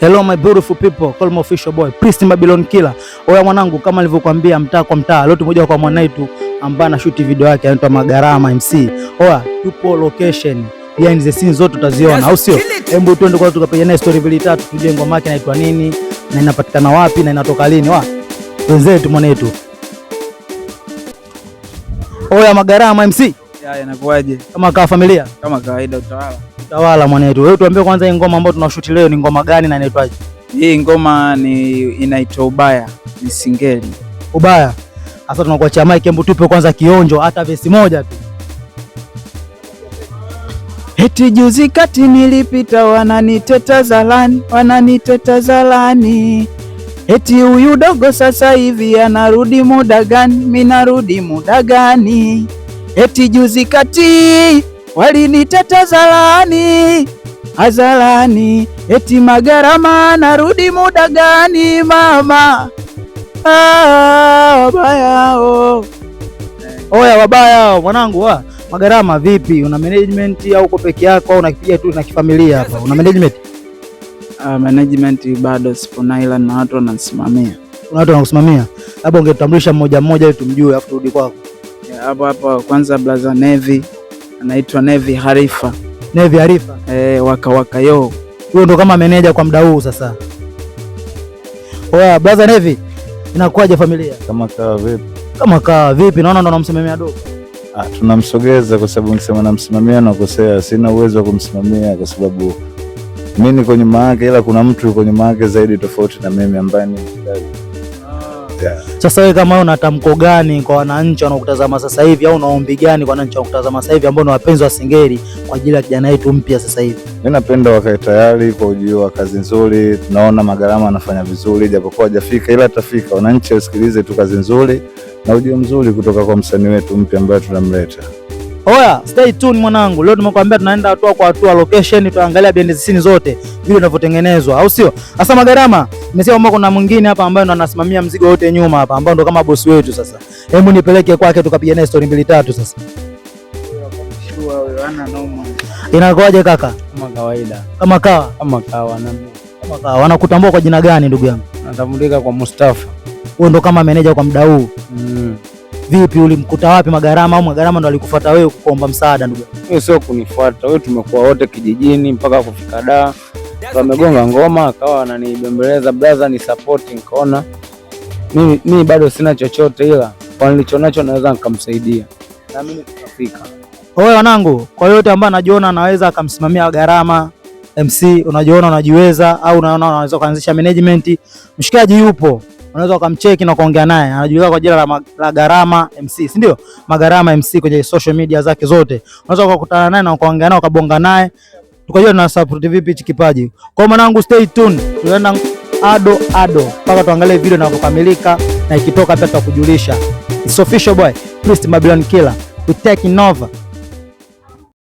Hello my beautiful people, call me official boy, Priest Babylon Killer. Oya mwanangu, kama nilivyokuambia mtaa kwa mtaa, leo tumoja kwa mwanaitu ambaye anashoot video yake anaitwa Magarama MC. Oya, tupo location. Behind the scenes zote utaziona, au sio? Hebu twende kwa tukapiga naye story mbili tatu, tujue ngoma yake inaitwa nini na inapatikana wapi na inatoka lini. Wa wenzetu mwanaitu. Oya Magarama MC. Inakuaje? Kama kawa familia? Kama kawaida utawala. Utawala mwanetu. Wewe tuambie kwanza hii ngoma ambayo tunashoot leo ni ngoma gani na inaitwaje? Hii ngoma inaitwa Ubaya, ni singeli. Ubaya. Sasa tunakuachia mic, hebu tupe kwanza kionjo hata verse moja tu. Eti juzi kati nilipita wananiteta zalani. Eti huyu dogo sasa hivi anarudi muda gani? Mimi narudi muda gani? Eti juzi kati waliniteta azalani. Eti Magarama narudi muda gani mama? Wabaya oh. Oya wabaya mwanangu wa Magarama vipi? Una management au uko peke yako au unakipiga tu na kifamilia hapa? Una management? Management bado sipo na, ila na watu wanasimamia. Kuna watu wanakusimamia? Labda ungetutambulisha mmoja mmoja ili tumjue afu turudi kwako. Hapo kwanza brother Nevi, anaitwa Nevi Harifa. Nevi Harifa? Waka yo. Huyo ndo kama meneja kwa muda huu sasa. Oya brother Nevi, inakuaje familia? Kama kawa vipi? Kama kawa vipi? Naona ndo unamsimamia dogo. Tunamsogeza kwa sababu nikisema namsimamia nakosea. Sina uwezo wa kumsimamia kwa sababu mimi niko nyuma yake, ila kuna mtu yuko nyuma yake zaidi tofauti na mimi ambaye ni mshikaji. Sasa wewe kama una tamko gani kwa wananchi wanaokutazama sasa hivi, au unaombi gani kwa wananchi wanaokutazama sasa hivi ambao ni wapenzi wa singeli kwa ajili ya kijana wetu mpya sasa hivi? Mimi napenda wakae tayari kwa ujio wa kazi nzuri. Tunaona Magarama anafanya vizuri japokuwa hajafika, ila atafika. Wananchi wasikilize tu kazi nzuri na ujio mzuri kutoka kwa msanii wetu mpya ambaye tunamleta. Oya, stay tuned mwanangu. Leo tumekuambia tunaenda hatua kwa hatua location, tutaangalia behind the scenes zote vile vinavyotengenezwa, au sio? Sasa Magarama, nimesema kwamba kuna mwingine hapa ambaye ndo anasimamia mzigo wote nyuma hapa, ambao ndo kama boss wetu sasa. Hebu nipeleke kwake tukapiga naye story mbili tatu sasa. Inakuaje kaka? Kama kawaida. Kama kawa? Kama kawa na kama kawa. Wanakutambua kwa jina gani ndugu yangu? Natambulika kwa Mustafa. Wewe ndo kama meneja kwa muda huu. Vipi, ulimkuta wapi Magarama au Magarama ndo alikufuata wewe kuomba msaada ndugu? Wewe sio kunifuata, wewe tumekuwa wote kijijini mpaka kufika Dar. Wamegonga ngoma akawa ananibembeleza brother ni support, nikaona mimi bado sina chochote, ila kwa nilichonacho naweza nikamsaidia. Na mimi tutafika. Wewe wanangu, kwa yote ambaye anajiona anaweza akamsimamia Magarama MC, unajiona unajiweza au unaona unaweza kuanzisha management, mshikaji yupo. Unaweza ukamcheki na kuongea naye. Anajulikana kwa jina la Magarama MC, si ndio? Magarama MC kwenye social media zake zote. Unaweza kukutana naye na kuongea naye ukabonga naye. Tukajua na support vipi hichi kipaji. Kwa mwanangu stay tuned. Tunaenda ado mpaka tuangalie video na kukamilika, na ikitoka pia tutakujulisha. It's official boy, Priest Babylon Killer. We taking over.